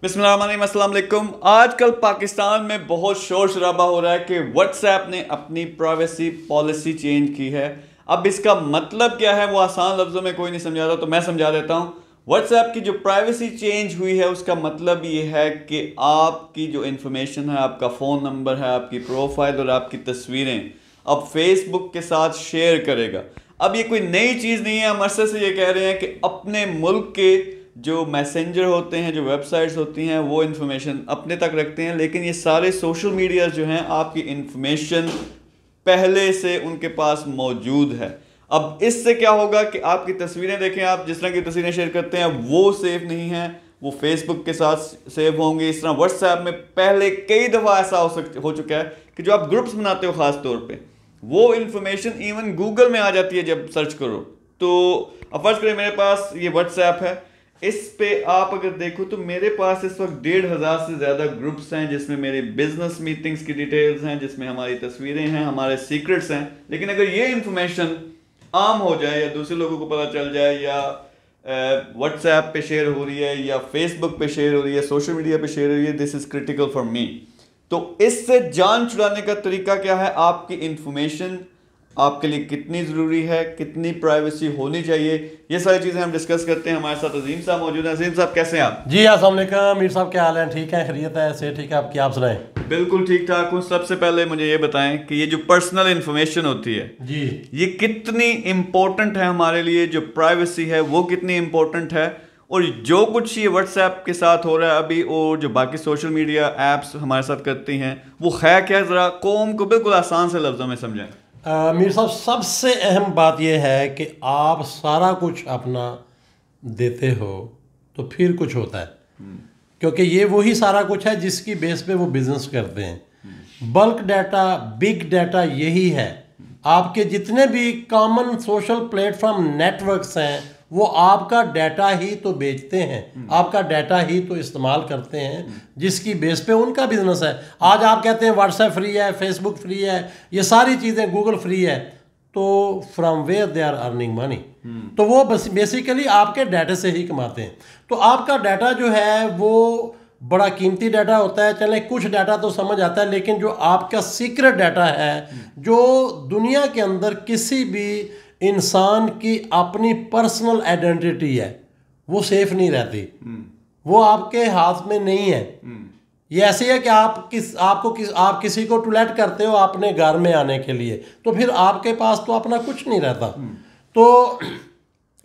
बिस्मिल्लाहिर्रहमानिर्रहीम, अस्सलाम वालेकुम। आजकल पाकिस्तान में बहुत शोर शराबा हो रहा है कि व्हाट्सएप ने अपनी प्राइवेसी पॉलिसी चेंज की है। अब इसका मतलब क्या है वो आसान लफ्ज़ों में कोई नहीं समझा रहा, तो मैं समझा देता हूँ। व्हाट्सएप की जो प्राइवेसी चेंज हुई है उसका मतलब ये है कि आपकी जो इन्फॉर्मेशन है, आपका फ़ोन नंबर है, आपकी प्रोफाइल और आपकी तस्वीरें अब फेसबुक के साथ शेयर करेगा। अब ये कोई नई चीज़ नहीं है। हम अरसे से ये कह रहे हैं कि अपने मुल्क के जो मैसेंजर होते हैं, जो वेबसाइट्स होती हैं, वो इन्फॉर्मेशन अपने तक रखते हैं, लेकिन ये सारे सोशल मीडिया जो हैं आपकी इन्फॉर्मेशन पहले से उनके पास मौजूद है। अब इससे क्या होगा कि आपकी तस्वीरें देखें, आप जिस तरह की तस्वीरें शेयर करते हैं वो सेफ नहीं है, वो फेसबुक के साथ सेव होंगे। इस तरह व्हाट्सएप में पहले कई दफ़ा ऐसा हो चुका है कि जो आप ग्रुप्स बनाते हो ख़ास तौर पे, वो इन्फॉर्मेशन इवन गूगल में आ जाती है जब सर्च करो। तो अब फर्ज करें मेरे पास ये व्हाट्सएप है, इस पे आप अगर देखो तो मेरे पास इस वक्त 1500 से ज़्यादा ग्रुप्स हैं जिसमें मेरी बिजनेस मीटिंग्स की डिटेल्स हैं, जिसमें हमारी तस्वीरें हैं, हमारे सीक्रेट्स हैं। लेकिन अगर ये इन्फॉर्मेशन आम हो जाए या दूसरे लोगों को पता चल जाए, या व्हाट्सएप पे शेयर हो रही है या फेसबुक पे शेयर हो रही है, सोशल मीडिया पे शेयर हो रही है, this is critical for me. तो इससे जान छुड़ाने का तरीका क्या है? आपकी इंफॉर्मेशन आपके लिए कितनी ज़रूरी है, कितनी प्राइवेसी होनी चाहिए, ये सारी चीज़ें हम डिस्कस करते हैं। हमारे साथ अजीम साहब मौजूद हैं। अजीम साहब कैसे हैं आप? जी अस्सलाम वालेकुम। मीर साहब क्या हाल है? ठीक है, खैरियत है, से ठीक है। आपकी आप सुनाएं? बिल्कुल ठीक ठाक हूँ। सबसे पहले मुझे ये बताएं कि ये जो पर्सनल इंफॉर्मेशन होती है जी, ये कितनी इम्पोर्टेंट है हमारे लिए, जो प्राइवेसी है वो कितनी इम्पोर्टेंट है, और जो कुछ ये व्हाट्सएप के साथ हो रहा है अभी और जो बाकी सोशल मीडिया एप्स हमारे साथ करती हैं वो है क्या? ज़रा कौम को बिल्कुल आसान से लफ्ज़ों में समझाएं। मीर साहब सबसे अहम बात यह है कि आप सारा कुछ अपना देते हो तो फिर कुछ होता है, क्योंकि ये वही सारा कुछ है जिसकी बेस पे वो बिजनेस करते हैं। बल्क डाटा, बिग डाटा यही है। आपके जितने भी कॉमन सोशल प्लेटफॉर्म नेटवर्क्स हैं वो आपका डाटा ही तो बेचते हैं, आपका डाटा ही तो इस्तेमाल करते हैं, जिसकी बेस पे उनका बिजनेस है। आज आप कहते हैं व्हाट्सएप फ्री है, फेसबुक फ्री है, ये सारी चीज़ें गूगल फ्री है, तो from where they are earning money. तो वो बस बेसिकली आपके डाटा से ही कमाते हैं। तो आपका डाटा जो है वो बड़ा कीमती डाटा होता है। चले कुछ डाटा तो समझ आता है, लेकिन जो आपका सीक्रेट डाटा है, जो दुनिया के अंदर किसी भी इंसान की अपनी पर्सनल आइडेंटिटी है, वो सेफ नहीं रहती, वो आपके हाथ में नहीं है। ये ऐसे है कि आप किसी को टॉयलेट करते हो अपने घर में आने के लिए, तो फिर आपके पास तो अपना कुछ नहीं रहता। तो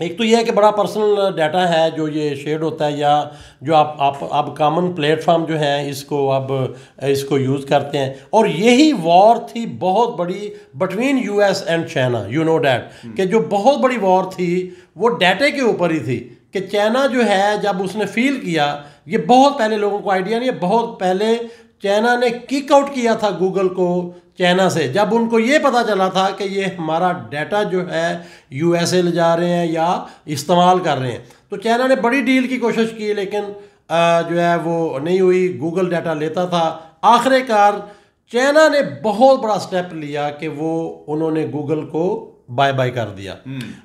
एक तो ये है कि बड़ा पर्सनल डाटा है जो ये शेयर होता है, या जो आप कॉमन प्लेटफॉर्म जो है इसको यूज़ करते हैं। और यही वॉर थी बहुत बड़ी between US and China, you know that, कि जो बहुत बड़ी वॉर थी वो डाटे के ऊपर ही थी। कि चाइना जो है जब उसने फील किया, ये बहुत पहले लोगों को आइडिया नहीं है, बहुत पहले चाइना ने किक आउट किया था गूगल को चाइना से, जब उनको ये पता चला था कि ये हमारा डाटा जो है यूएसए ले जा रहे हैं या इस्तेमाल कर रहे हैं। तो चाइना ने बड़ी डील की कोशिश की, लेकिन जो है वो नहीं हुई। गूगल डाटा लेता था। आखिरकार चाइना ने बहुत बड़ा स्टेप लिया कि उन्होंने गूगल को बाय बाय कर दिया।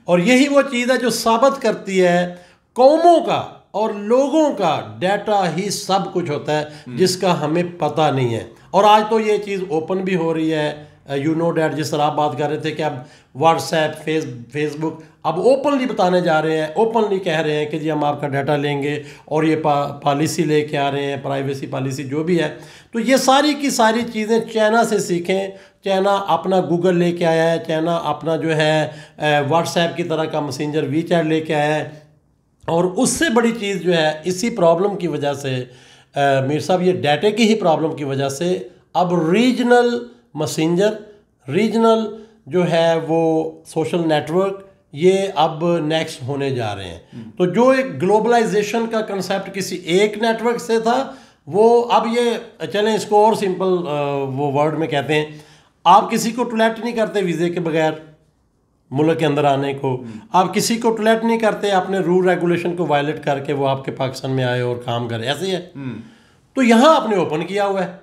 और यही वो चीज़ है जो साबित करती है कौमों का और लोगों का डाटा ही सब कुछ होता है, जिसका हमें पता नहीं है। और आज तो ये चीज़ ओपन भी हो रही है, यू नो डैट, जिस तरह आप बात कर रहे थे कि अब व्हाट्सएप, फेसबुक अब ओपनली बताने जा रहे हैं, ओपनली कह रहे हैं कि जी हम आपका डाटा लेंगे, और ये पॉलिसी लेके आ रहे हैं, प्राइवेसी पॉलिसी जो भी है। तो ये सारी की सारी चीज़ें चाइना से सीखें। चाइना अपना गूगल लेके आया है, चाइना अपना जो है व्हाट्सएप की तरह का मैसेंजर वीचैट लेके आया है। और उससे बड़ी चीज़ जो है, इसी प्रॉब्लम की वजह से मीर साहब, ये डाटे की ही प्रॉब्लम की वजह से अब रीजनल मैसेंजर, रीजनल जो है वो सोशल नेटवर्क, ये अब नेक्स्ट होने जा रहे हैं। तो जो एक ग्लोबलाइजेशन का कंसेप्ट किसी एक नेटवर्क से था, वो अब ये चलें इसको और सिंपल वो वर्ड में कहते हैं, आप किसी को टॉयलेट नहीं करते वीज़े के बगैर मुल्क के अंदर आने को, आप किसी को टॉयलेट नहीं करते अपने रूल रेगुलेशन को वायलेट करके वो आपके पाकिस्तान में आए और काम करे, ऐसे है। तो यहाँ आपने ओपन किया हुआ है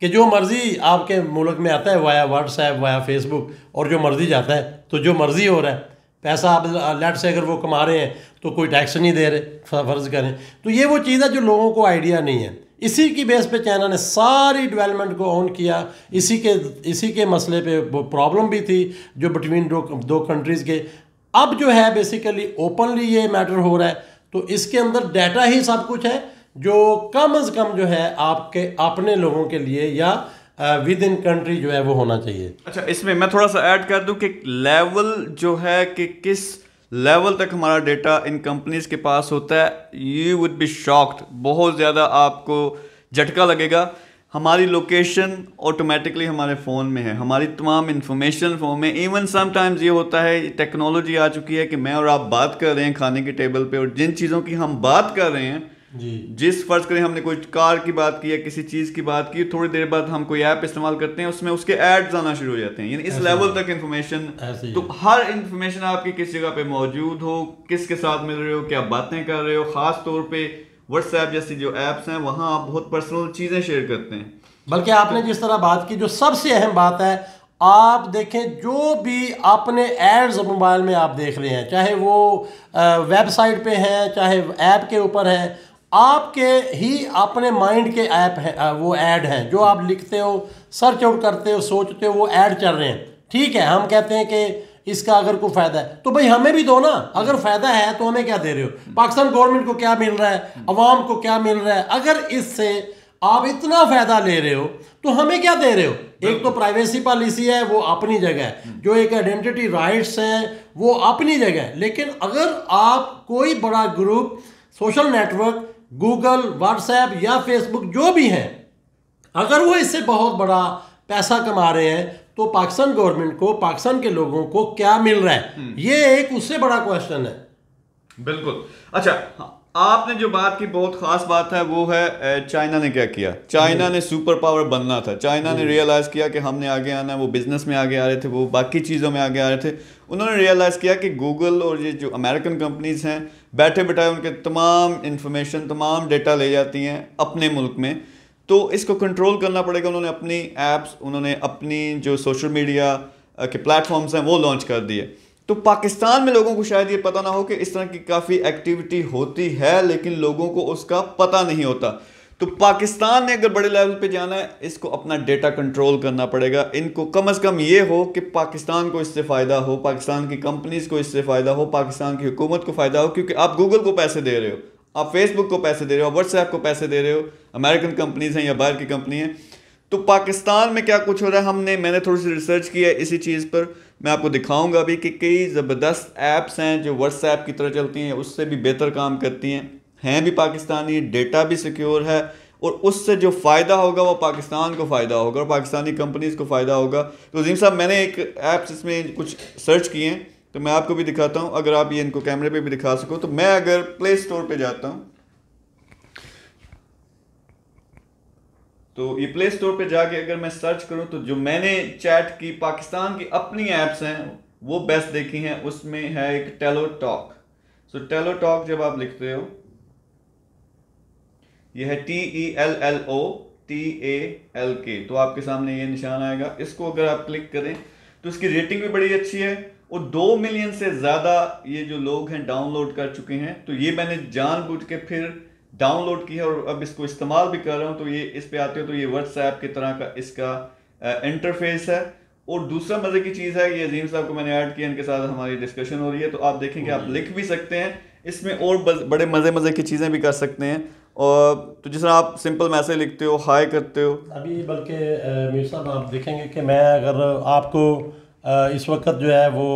कि जो मर्जी आपके मुल्क में आता है वाया व्हाट्सएप, वाया फेसबुक, और जो मर्जी जाता है, तो जो मर्जी हो रहा है। पैसा आप लेट से अगर वो कमा रहे हैं तो कोई टैक्स नहीं दे रहे, फ़र्ज़ करें। तो ये वो चीज़ है जो लोगों को आइडिया नहीं है। इसी की बेस पे चाइना ने सारी डेवलपमेंट को ऑन किया। इसी के मसले पे वो प्रॉब्लम भी थी जो बिटवीन दो कंट्रीज़ के। अब जो है बेसिकली ओपनली ये मैटर हो रहा है, तो इसके अंदर डाटा ही सब कुछ है जो कम अज़ कम जो है आपके अपने लोगों के लिए या विद इन कंट्री जो है वो होना चाहिए। अच्छा, इसमें मैं थोड़ा सा ऐड कर दूं कि लेवल जो है कि किस लेवल तक हमारा डेटा इन कंपनीज के पास होता है, यू वुड बी शॉक्ड। बहुत ज़्यादा आपको झटका लगेगा। हमारी लोकेशन ऑटोमेटिकली हमारे फ़ोन में है, हमारी तमाम इंफॉर्मेशन फ़ोन में। इवन समटाइम्स ये होता है, टेक्नोलॉजी आ चुकी है कि मैं और आप बात कर रहे हैं खाने की टेबल पे, और जिन चीज़ों की हम बात कर रहे हैं जी, जिस फर्ज करें हमने कोई कार की बात की या किसी चीज़ की बात की, थोड़ी देर बाद हम कोई ऐप इस्तेमाल करते हैं, उसमें उसके एड्स आना शुरू हो जाते हैं। यानी इस लेवल तक इन्फॉर्मेशन, तो हर इन्फॉर्मेशन आपकी किस जगह पे मौजूद हो, किसके साथ मिल रहे हो, क्या बातें कर रहे हो। ख़ास तौर पे व्हाट्सएप जैसी जो ऐप्स हैं वहाँ आप बहुत पर्सनल चीज़ें शेयर करते हैं। बल्कि आपने जिस तरह बात की, जो सबसे अहम बात है, आप देखें जो भी अपने एड्स मोबाइल में आप देख रहे हैं, चाहे वो वेबसाइट पे हैं, चाहे ऐप के ऊपर हैं, आपके ही अपने माइंड के ऐप हैं, वो ऐड हैं जो आप लिखते हो, सर्च आउट करते हो, सोचते हो, वो ऐड चल रहे हैं। ठीक है, हम कहते हैं कि इसका अगर कोई फ़ायदा है तो भाई हमें भी दो ना। अगर फ़ायदा है तो हमें क्या दे रहे हो? पाकिस्तान गवर्नमेंट को क्या मिल रहा है, अवाम को क्या मिल रहा है? अगर इससे आप इतना फ़ायदा ले रहे हो तो हमें क्या दे रहे हो? एक तो प्राइवेसी पॉलिसी है, वो अपनी जगह है, जो एक आइडेंटिटी राइट्स हैं वो अपनी जगह है। लेकिन अगर आप कोई बड़ा group, social network, Google, WhatsApp या फेसबुक जो भी हैं, अगर वो इससे बहुत बड़ा पैसा कमा रहे हैं तो पाकिस्तान गवर्नमेंट को, पाकिस्तान के लोगों को क्या मिल रहा है? ये एक उससे बड़ा क्वेश्चन है। बिल्कुल। अच्छा, आपने जो बात की बहुत खास बात है वो है चाइना ने क्या किया। चाइना ने सुपर पावर बनना था। चाइना ने रियलाइज़ किया कि हमने आगे आना है। वो बिजनेस में आगे आ रहे थे, वो बाकी चीज़ों में आगे आ रहे थे। उन्होंने रियलाइज़ किया कि गूगल और ये जो अमेरिकन कंपनीज हैं, बैठे बैठाए उनके तमाम इंफॉर्मेशन, तमाम डेटा ले जाती हैं अपने मुल्क में, तो इसको कंट्रोल करना पड़ेगा। उन्होंने अपनी ऐप्स, उन्होंने अपनी जो सोशल मीडिया के प्लेटफॉर्म्स हैं वो लॉन्च कर दिए। तो पाकिस्तान में लोगों को शायद ये पता ना हो कि इस तरह की काफ़ी एक्टिविटी होती है, लेकिन लोगों को उसका पता नहीं होता। तो पाकिस्तान ने अगर बड़े लेवल पे जाना है, इसको अपना डेटा कंट्रोल करना पड़ेगा। इनको कम से कम ये हो कि पाकिस्तान को इससे फ़ायदा हो, पाकिस्तान की कंपनीज को इससे फ़ायदा हो, पाकिस्तान की हुकूमत को फ़ायदा हो। क्योंकि आप गूगल को पैसे दे रहे हो, आप फेसबुक को पैसे दे रहे हो, आप व्हाट्सएप को पैसे दे रहे हो, अमेरिकन कंपनीज हैं या बाहर की कंपनी है। तो पाकिस्तान में क्या कुछ हो रहा है, मैंने थोड़ी सी रिसर्च की है इसी चीज़ पर। मैं आपको दिखाऊंगा अभी कि कई ज़बरदस्त ऐप्स हैं जो व्हाट्सएप की तरह चलती हैं, उससे भी बेहतर काम करती हैं भी पाकिस्तानी, डेटा भी सिक्योर है, और उससे जो फ़ायदा होगा वो पाकिस्तान को फ़ायदा होगा और पाकिस्तानी कंपनीज़ को फ़ायदा होगा। तो अजीम साहब, मैंने एक ऐप्स इसमें कुछ सर्च किए हैं, तो मैं आपको भी दिखाता हूँ, अगर आप ये इनको कैमरे पे भी दिखा सको। तो मैं अगर प्ले स्टोर पे जाता हूँ, तो ये प्ले स्टोर पे जाके अगर मैं सर्च करूं, तो जो मैंने चैट की पाकिस्तान की अपनी ऐप्स हैं वो बेस्ट देखी हैं, उसमें है एक टेलो टॉक। सो टेलो टॉक जब आप लिखते हो, ये है TELLOTALK, तो आपके सामने ये निशान आएगा। इसको अगर आप क्लिक करें तो इसकी रेटिंग भी बड़ी अच्छी है और 2 मिलियन से ज़्यादा ये जो लोग हैं डाउनलोड कर चुके हैं। तो ये मैंने जानबूझ के फिर डाउनलोड की है और अब इसको इस्तेमाल भी कर रहा हूँ। तो ये इस पे आते हो तो ये व्हाट्सएप की तरह का इसका इंटरफेस है। और दूसरा मज़े की चीज़ है, ये अजीम साहब को मैंने ऐड किया, इनके साथ हमारी डिस्कशन हो रही है, तो आप देखें कि आप लिख भी सकते हैं इसमें और बड़े मज़े की चीज़ें भी कर सकते हैं। और तो जिस तरह आप सिंपल मैसेज लिखते हो, हाय करते हो। अभी बल्कि मीर साहब आप देखेंगे कि मैं अगर आपको इस वक्त जो है वो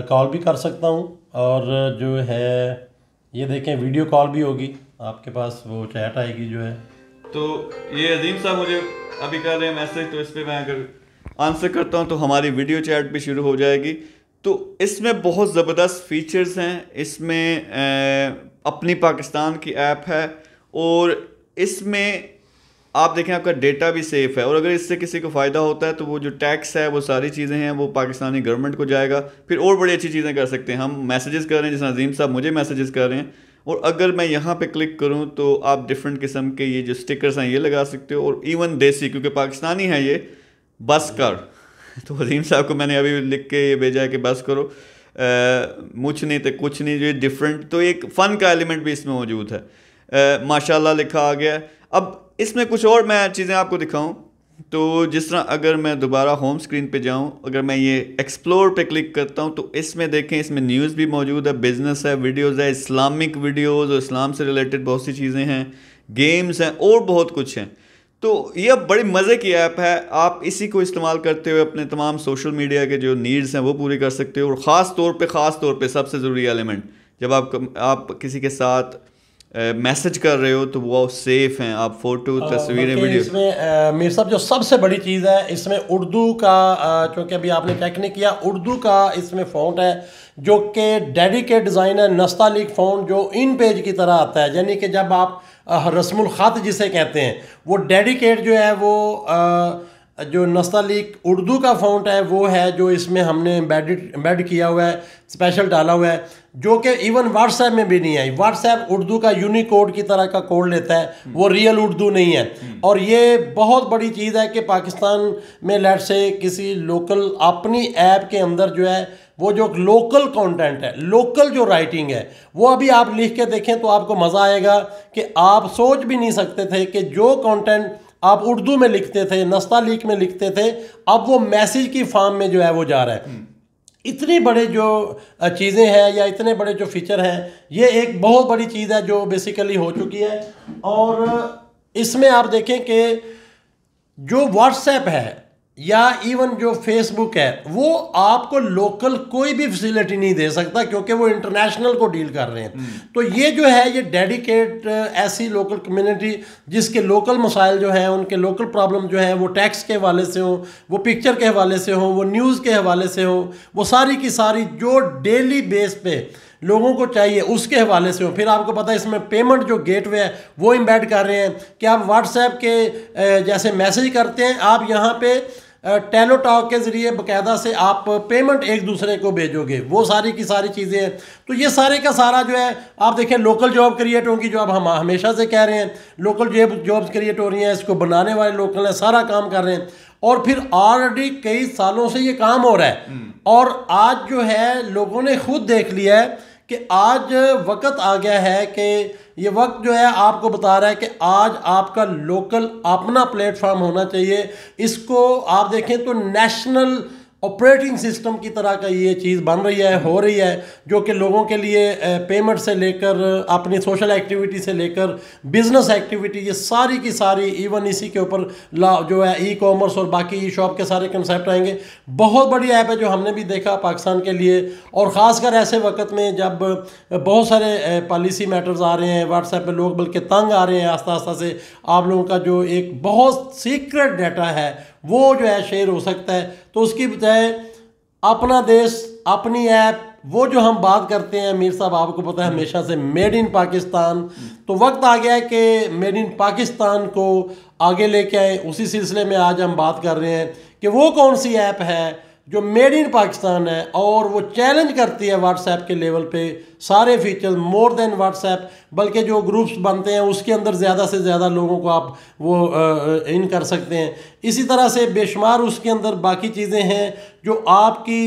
कॉल भी कर सकता हूँ, और जो है ये देखें वीडियो कॉल भी होगी, आपके पास वो चैट आएगी जो है। तो ये अजीम साहब मुझे अभी कर रहे हैं मैसेज, तो इस पर मैं अगर आंसर करता हूँ तो हमारी वीडियो चैट भी शुरू हो जाएगी। तो इसमें बहुत ज़बरदस्त फीचर्स हैं। इसमें अपनी पाकिस्तान की ऐप है और इसमें आप देखें आपका डेटा भी सेफ़ है, और अगर इससे किसी को फ़ायदा होता है तो वो जो टैक्स है, वो सारी चीज़ें हैं, वो पाकिस्तानी गवर्नमेंट को जाएगा। फिर और बड़ी अच्छी चीज़ें कर सकते हैं। हम मैसेजेस कर रहे हैं, जिस अजीम साहब मुझे मैसेजेस कर रहे हैं, और अगर मैं यहाँ पे क्लिक करूँ तो आप डिफरेंट किस्म के ये जो स्टिकर्स हैं ये लगा सकते हो। और इवन देसी, क्योंकि पाकिस्तानी है ये, बस कर तो अजीम साहब को मैंने अभी लिख के ये भेजा है कि बस करो। मुझ नहीं तो कुछ नहीं, जो डिफरेंट, तो एक फ़न का एलिमेंट भी इसमें मौजूद है। माशाल्लाह लिखा आ गया है। अब इसमें कुछ और मैं चीज़ें आपको दिखाऊं, तो जिस तरह अगर मैं दोबारा होम स्क्रीन पे जाऊं, अगर मैं ये एक्सप्लोर पे क्लिक करता हूं, तो इसमें देखें, इसमें न्यूज़ भी मौजूद है, बिजनेस है, वीडियोस है, इस्लामिक वीडियोस और इस्लाम से रिलेटेड बहुत सी चीज़ें हैं, गेम्स हैं और बहुत कुछ हैं। तो ये बड़ी मज़े की ऐप है। आप इसी को इस्तेमाल करते हुए अपने तमाम सोशल मीडिया के जो नीड्स हैं वो पूरी कर सकते हो। और ख़ास तौर पे सबसे ज़रूरी एलिमेंट, जब आप किसी के साथ मैसेज कर रहे हो तो वो सेफ हैं, आप फोटो तस्वीरें वीडियो। इसमें मीर साहब जो सबसे बड़ी चीज़ है इसमें उर्दू का, क्योंकि अभी आपने चेक नहीं किया, उर्दू का इसमें फ़ॉन्ट है जो कि डेडिकेट डिज़ाइन है, नस्तालिक फ़ॉन्ट जो इन पेज की तरह आता है, यानी कि जब आप रस्मुल ख़त जिसे कहते हैं, वो डेडिकेट जो है वो जो नस्तालिक उर्दू का फ़ॉन्ट है वो है जो इसमें हमने एम्बेड किया हुआ है, स्पेशल डाला हुआ है, जो कि इवन व्हाट्सएप में भी नहीं है। व्हाट्सएप उर्दू का यूनिकोड की तरह का कोड लेता है, वो रियल उर्दू नहीं है। और ये बहुत बड़ी चीज़ है कि पाकिस्तान में लेट से किसी लोकल अपनी ऐप के अंदर जो है वो जो लोकल कंटेंट है, लोकल जो राइटिंग है, वो अभी आप लिख के देखें तो आपको मज़ा आएगा कि आप सोच भी नहीं सकते थे कि जो कंटेंट आप उर्दू में लिखते थे, नस्तालीक में लिखते थे, अब वो मैसेज की फॉर्म में जो है वो जा रहा है। इतनी बड़े जो चीज़ें हैं या इतने बड़े जो फीचर हैं, ये एक बहुत बड़ी चीज़ है जो बेसिकली हो चुकी है। और इसमें आप देखें कि जो व्हाट्सएप है या इवन जो फेसबुक है, वो आपको लोकल कोई भी फैसिलिटी नहीं दे सकता क्योंकि वो इंटरनेशनल को डील कर रहे हैं। तो ये जो है ये डेडिकेट ऐसी लोकल कम्युनिटी जिसके लोकल मसाइल जो हैं, उनके लोकल प्रॉब्लम जो हैं, वो टैक्स के हवाले से हो, वो पिक्चर के हवाले से हो, वो न्यूज़ के हवाले से हो, वो सारी की सारी जो डेली बेस पे लोगों को चाहिए उसके हवाले से हो। फिर आपको पता है इसमें पेमेंट जो गेटवे है वो एम्बेड कर रहे हैं कि आप व्हाट्सएप के जैसे मैसेज करते हैं, आप यहाँ पे टेलोटॉक के ज़रिए बाकायदा से आप पेमेंट एक दूसरे को भेजोगे, वो सारी की सारी चीज़ें हैं। तो ये सारे का सारा जो है आप देखें लोकल जॉब क्रिएट होंगी, जो अब हम हमेशा से कह रहे हैं लोकल जॉब्स क्रिएट हो रही हैं, इसको बनाने वाले लोकल हैं, सारा काम कर रहे हैं। और फिर ऑलरेडी कई सालों से ये काम हो रहा है और आज जो है लोगों ने खुद देख लिया है कि आज वक्त आ गया है कि ये वक्त जो है आपको बता रहा है कि आज आपका लोकल अपना प्लेटफॉर्म होना चाहिए। इसको आप देखें तो नेशनल ऑपरेटिंग सिस्टम की तरह का ये चीज़ बन रही है, हो रही है, जो कि लोगों के लिए पेमेंट से लेकर अपनी सोशल एक्टिविटी से लेकर बिजनेस एक्टिविटी, ये सारी की सारी इवन इसी के ऊपर जो है ई कॉमर्स और बाकी ई शॉप के सारे कंसेप्ट आएंगे। बहुत बड़ी ऐप है जो हमने भी देखा पाकिस्तान के लिए, और ख़ासकर ऐसे वक्त में जब बहुत सारे पॉलिसी मैटर्स आ रहे हैं, व्हाट्सएप पे लोग बल्कि तंग आ रहे हैं आस्ता आस्ता से। आप लोगों का जो एक बहुत सीक्रेट डाटा है वो जो है शेयर हो सकता है, तो उसकी बजाय अपना देश अपनी ऐप, वो जो हम बात करते हैं मीर साहब आपको पता है हमेशा से मेड इन पाकिस्तान, तो वक्त आ गया है कि मेड इन पाकिस्तान को आगे लेके आए। उसी सिलसिले में आज हम बात कर रहे हैं कि वो कौन सी ऐप है जो मेड इन पाकिस्तान है और वो चैलेंज करती है व्हाट्सएप के लेवल पे सारे फीचर्स, मोर देन व्हाट्सएप, बल्कि जो ग्रुप्स बनते हैं उसके अंदर ज़्यादा से ज़्यादा लोगों को आप वो इन कर सकते हैं। इसी तरह से बेशुमार उसके अंदर बाकी चीज़ें हैं जो आपकी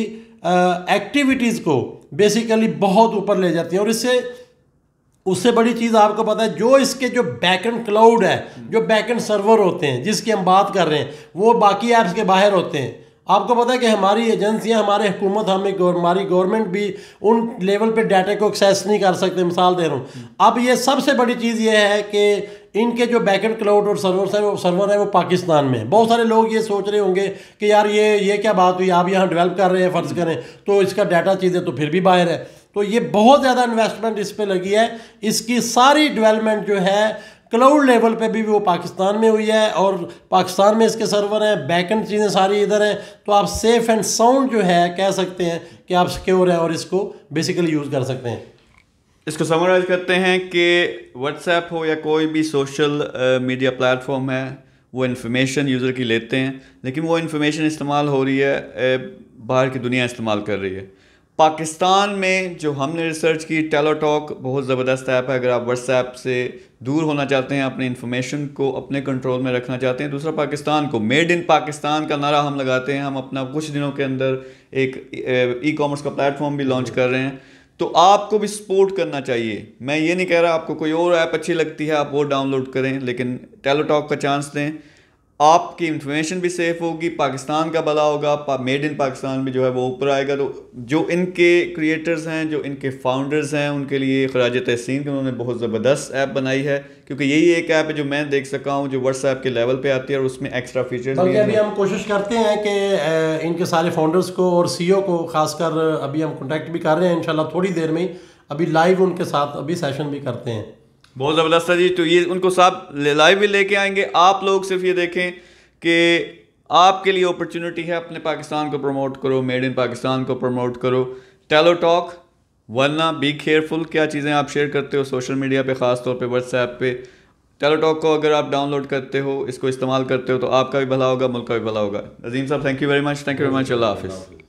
एक्टिविटीज़ को बेसिकली बहुत ऊपर ले जाती हैं। और उससे बड़ी चीज़ आपको पता है जो इसके जो बैकएंड क्लाउड है, जो बैकएंड सर्वर होते हैं जिसकी हम बात कर रहे हैं, वो बाकी ऐप्स के बाहर होते हैं। आपको पता है कि हमारी एजेंसियां, हमारे हुकूमत, हमारी गवर्नमेंट भी उन लेवल पे डाटा को एक्सेस नहीं कर सकते। मिसाल दे रहा हूँ, अब ये सबसे बड़ी चीज़ ये है कि इनके जो बैकएंड क्लाउड और सर्वर है वो पाकिस्तान में। बहुत सारे लोग ये सोच रहे होंगे कि यार ये क्या बात हुई, आप यहाँ डेवलप कर रहे हैं, फ़र्ज़ करें तो इसका डाटा चीज़ें तो फिर भी बाहर है। तो ये बहुत ज़्यादा इन्वेस्टमेंट इस पर लगी है। इसकी सारी डेवलपमेंट जो है क्लाउड लेवल पे भी वो पाकिस्तान में हुई है और पाकिस्तान में इसके सर्वर हैं, बैकएंड चीज़ें सारी इधर हैं। तो आप सेफ एंड साउंड जो है कह सकते हैं कि आप सिक्योर हैं और इसको बेसिकली यूज़ कर सकते हैं। इसको समराइज करते हैं कि व्हाट्सएप हो या कोई भी सोशल मीडिया प्लेटफॉर्म है, वो इन्फॉर्मेशन यूज़र की लेते हैं, लेकिन वो इन्फॉर्मेशन इस्तेमाल हो रही है, बाहर की दुनिया इस्तेमाल कर रही है। पाकिस्तान में जो हमने रिसर्च की, टेलोटॉक बहुत ज़बरदस्त ऐप है। अगर आप व्हाट्सएप से दूर होना चाहते हैं, अपनी इन्फॉर्मेशन को अपने कंट्रोल में रखना चाहते हैं। दूसरा, पाकिस्तान को मेड इन पाकिस्तान का नारा हम लगाते हैं। हम अपना कुछ दिनों के अंदर एक ई कॉमर्स का प्लेटफॉर्म भी लॉन्च कर रहे हैं, तो आपको भी सपोर्ट करना चाहिए। मैं ये नहीं कह रहा आपको कोई और ऐप अच्छी लगती है आप वो डाउनलोड करें, लेकिन टेलोटॉक का चांस दें। आपकी इंफॉर्मेशन भी सेफ होगी, पाकिस्तान का भला होगा, मेड इन पाकिस्तान भी जो है वो ऊपर आएगा। तो जो इनके क्रिएटर्स हैं, जो इनके फाउंडर्स हैं, उनके लिए खराज तहसीन कि उन्होंने बहुत ज़बरदस्त ऐप बनाई है, क्योंकि यही एक ऐप है जो मैं देख सका हूँ जो व्हाट्सएप के लेवल पे आती है और उसमें एक्स्ट्रा फीचर्स भी हैं। अभी हम कोशिश करते हैं कि इनके सारे फाउंडर्स को और सीईओ को खासकर अभी हम कॉन्टैक्ट भी कर रहे हैं। इंशाल्लाह थोड़ी देर में ही अभी लाइव उनके साथ अभी सेशन भी करते हैं। बहुत ज़बरदस्त है जी। तो ये उनको सब लाइव भी लेके आएंगे। आप लोग सिर्फ ये देखें कि आपके लिए अपॉर्चुनिटी है, अपने पाकिस्तान को प्रमोट करो, मेड इन पाकिस्तान को प्रमोट करो। टेलोटॉक, वरना बी केयरफुल क्या चीज़ें आप शेयर करते हो सोशल मीडिया पे, ख़ास तौर पे व्हाट्सएप पे। टेलोटॉक को अगर आप डाउनलोड करते हो, इसको इस्तेमाल करते हो, तो आपका भी भला होगा, मुल्क का भी भला होगा। अजीम साहब, thank you very much. Thank you very much. अल्लाह हाफिज़।